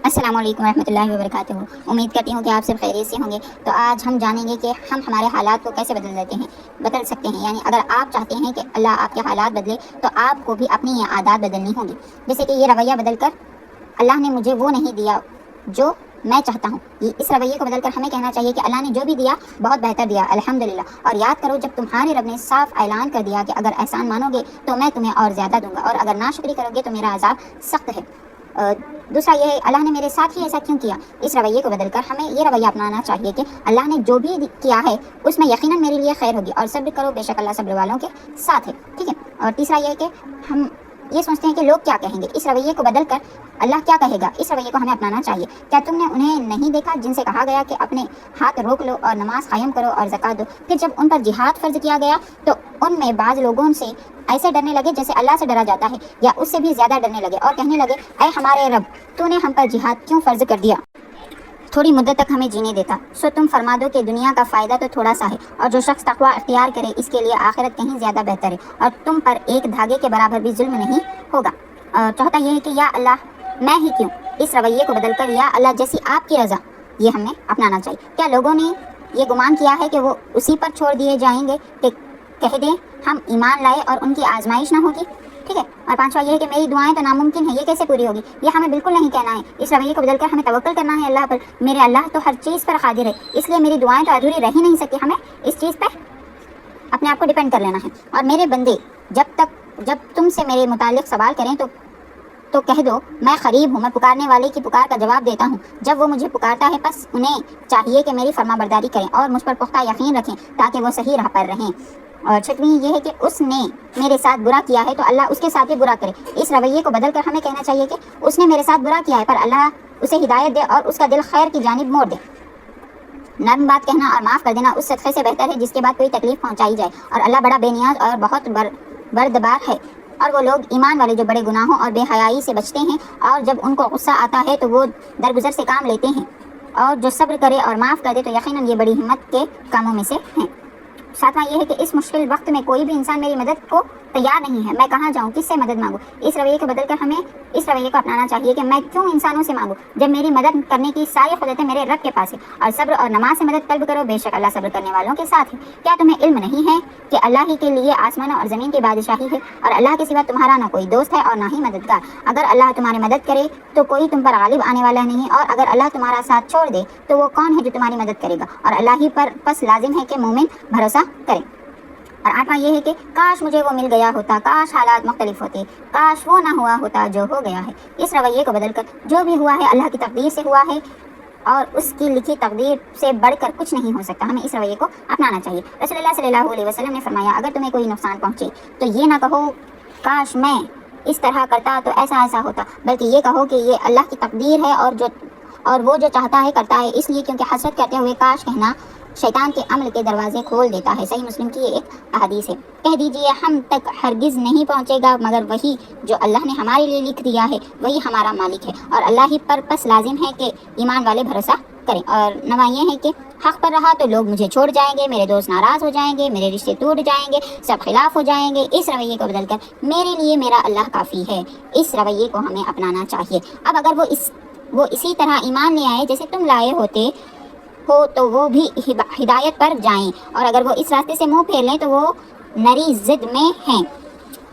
السلام علیکم ورحمۃ اللہ وبرکاتہ۔ امید کرتی ہوں کہ آپ سب خیریت سے ہوں گے۔ تو آج ہم جانیں گے کہ ہم ہمارے حالات کو کیسے بدل سکتے ہیں، یعنی اگر آپ چاہتے ہیں کہ اللہ آپ کے حالات بدلے تو آپ کو بھی اپنی یہ عادات بدلنی ہوں گی۔ جیسے کہ یہ رویہ بدل کر اللہ نے مجھے وہ نہیں دیا جو میں چاہتا ہوں، اس رویے کو بدل کر ہمیں کہنا چاہیے کہ اللہ نے جو بھی دیا بہت بہتر دیا، الحمدللہ۔ اور یاد کرو جب تمہارے رب نے صاف اعلان کر دیا کہ اگر احسان مانو گے تو میں تمہیں اور زیادہ دوں گا، اور اگر ناشکری کرو گے تو میرا عذاب سخت ہے۔ دوسرا یہ ہے اللہ نے میرے ساتھ ہی ایسا کیوں کیا۔ اس رویے کو بدل کر ہمیں یہ رویہ اپنانا چاہیے کہ اللہ نے جو بھی کیا ہے اس میں یقیناً میرے لیے خیر ہوگی، اور صبر کرو، بے شک اللہ صبر والوں کے ساتھ ہے، ٹھیک ہے۔ اور تیسرا یہ ہے کہ ہم یہ سوچتے ہیں کہ لوگ کیا کہیں گے، اس رویے کو بدل کر اللہ کیا کہے گا، اس رویے کو ہمیں اپنانا چاہیے۔ کیا تم نے انہیں نہیں دیکھا جن سے کہا گیا کہ اپنے ہاتھ روک لو اور نماز قائم کرو اور زکوٰۃ دو، پھر جب ان پر جہاد فرض کیا گیا تو ان میں بعض لوگوں سے ایسے ڈرنے لگے جیسے اللہ سے ڈرا جاتا ہے، یا اس سے بھی زیادہ ڈرنے لگے اور کہنے لگے اے ہمارے رب، تو نے ہم پر جہاد کیوں فرض کر دیا، تھوڑی مدت تک ہمیں جینے دیتا۔ سو تم فرما دو کہ دنیا کا فائدہ تو تھوڑا سا ہے، اور جو شخص تقوی اختیار کرے اس کے لیے آخرت کہیں زیادہ بہتر ہے، اور تم پر ایک دھاگے کے برابر بھی ظلم نہیں ہوگا۔ اور چوتھا یہ ہے کہ یا اللہ میں ہی کیوں، اس رویے کو بدل کر یا اللہ جیسی آپ کی رضا، یہ ہمیں اپنانا چاہیے۔ کیا لوگوں نے یہ گمان کیا ہے کہ وہ اسی پر چھوڑ دیے جائیں گے کہ کہہ دیں ہم ایمان لائے اور ان کی آزمائش نہ ہوگی، ٹھیک ہے۔ اور پانچواں یہ ہے کہ میری دعائیں تو ناممکن ہے، یہ کیسے پوری ہوگی، یہ ہمیں بالکل نہیں کہنا ہے۔ اس رویے کو بدل کر ہمیں توکل کرنا ہے اللہ پر، میرے اللہ تو ہر چیز پر قادر ہے، اس لیے میری دعائیں تو ادھوری رہ ہی نہیں سکتی، ہمیں اس چیز پر اپنے آپ کو ڈیپینڈ کر لینا ہے۔ اور میرے بندے جب تم سے میرے متعلق سوال کریں تو کہہ دو میں قریب ہوں، میں پکارنے والے کی پکار کا جواب دیتا ہوں جب وہ مجھے پکارتا ہے، پس انہیں چاہیے کہ میری فرما برداری کریں اور مجھ پر پختہ یقین رکھیں تاکہ وہ صحیح راہ پر رہیں۔ اور چھٹویں یہ ہے کہ اس نے میرے ساتھ برا کیا ہے تو اللہ اس کے ساتھ بھی برا کرے۔ اس رویے کو بدل کر ہمیں کہنا چاہیے کہ اس نے میرے ساتھ برا کیا ہے پر اللہ اسے ہدایت دے اور اس کا دل خیر کی جانب موڑ دے۔ نرم بات کہنا اور معاف کر دینا اس صدقے سے بہتر ہے جس کے بعد کوئی تکلیف پہنچائی جائے، اور اللہ بڑا بے نیاز اور بہت بردبار ہے۔ اور وہ لوگ ایمان والے جو بڑے گناہوں اور بے حیائی سے بچتے ہیں، اور جب ان کو غصہ آتا ہے تو وہ درگزر سے کام لیتے ہیں، اور جو صبر کرے اور معاف کر دے تو یقیناً یہ بڑی ہمت کے کاموں میں سے ہیں۔ ساتواں یہ ہے کہ اس مشکل وقت میں کوئی بھی انسان میری مدد کو تیار نہیں ہے، میں کہاں جاؤں، کس سے مدد مانگوں۔ اس رویے کو بدل کر ہمیں اس رویے کو اپنانا چاہیے کہ میں کیوں انسانوں سے مانگوں جب میری مدد کرنے کی ساری قدرتیں میرے رب کے پاس ہے، اور صبر اور نماز سے مدد طلب کرو، بے شک اللہ صبر کرنے والوں کے ساتھ ہے۔ کیا تمہیں علم نہیں ہے کہ اللہ ہی کے لیے آسمانوں اور زمین کی بادشاہی ہے، اور اللہ کے سوا تمہارا نہ کوئی دوست ہے اور نہ ہی مددگار۔ اگر اللہ تمہاری مدد کرے تو کوئی تم پر غالب آنے والا نہیں، اور اگر اللہ تمہارا ساتھ چھوڑ دے تو وہ کون ہے جو تمہاری مدد کرے گا، اور اللہ ہی پر پس لازم ہے کہ مومن بھروسہ کرے۔ اور آٹھواں یہ ہے کہ کاش مجھے وہ مل گیا ہوتا، کاش حالات مختلف ہوتے، کاش وہ نہ ہوا ہوتا جو ہو گیا ہے۔ اس رویے کو بدل کر جو بھی ہوا ہے اللہ کی تقدیر سے ہوا ہے، اور اس کی لکھی تقدیر سے بڑھ کر کچھ نہیں ہو سکتا، ہمیں اس رویے کو اپنانا چاہیے۔ رسول اللہ صلی اللہ علیہ وسلم نے فرمایا اگر تمہیں کوئی نقصان پہنچے تو یہ نہ کہو کاش میں اس طرح کرتا تو ایسا ہوتا، بلکہ یہ کہو کہ یہ اللہ کی تقدیر ہے اور وہ جو چاہتا ہے کرتا ہے، اس لیے کیونکہ حسرت کرتے ہوئے کاش کہنا شیطان کے عمل کے دروازے کھول دیتا ہے۔ صحیح مسلم کی یہ ایک حدیث ہے۔ کہہ دیجئے ہم تک ہرگز نہیں پہنچے گا مگر وہی جو اللہ نے ہمارے لیے لکھ دیا ہے، وہی ہمارا مالک ہے، اور اللہ ہی پر پس لازم ہے کہ ایمان والے بھروسہ کریں۔ اور نواں یہ ہے کہ حق پر رہا تو لوگ مجھے چھوڑ جائیں گے، میرے دوست ناراض ہو جائیں گے، میرے رشتے ٹوٹ جائیں گے، سب خلاف ہو جائیں گے۔ اس رویے کو بدل کر میرے لیے میرا اللہ کافی ہے، اس رویے کو ہمیں اپنانا چاہیے۔ اب اگر وہ اسی طرح ایمان لے آئے جیسے تم لائے ہوتے ہو تو وہ بھی ہدایت پر جائیں، اور اگر وہ اس راستے سے منہ پھیر لیں تو وہ نری ضد میں ہیں۔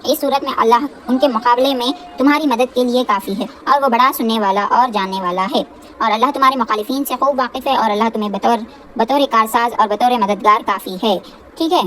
اس صورت میں اللہ ان کے مقابلے میں تمہاری مدد کے لیے کافی ہے، اور وہ بڑا سننے والا اور جاننے والا ہے۔ اور اللہ تمہارے مخالفین سے خوب واقف ہے، اور اللہ تمہیں بطور کارساز اور بطور مددگار کافی ہے، ٹھیک ہے۔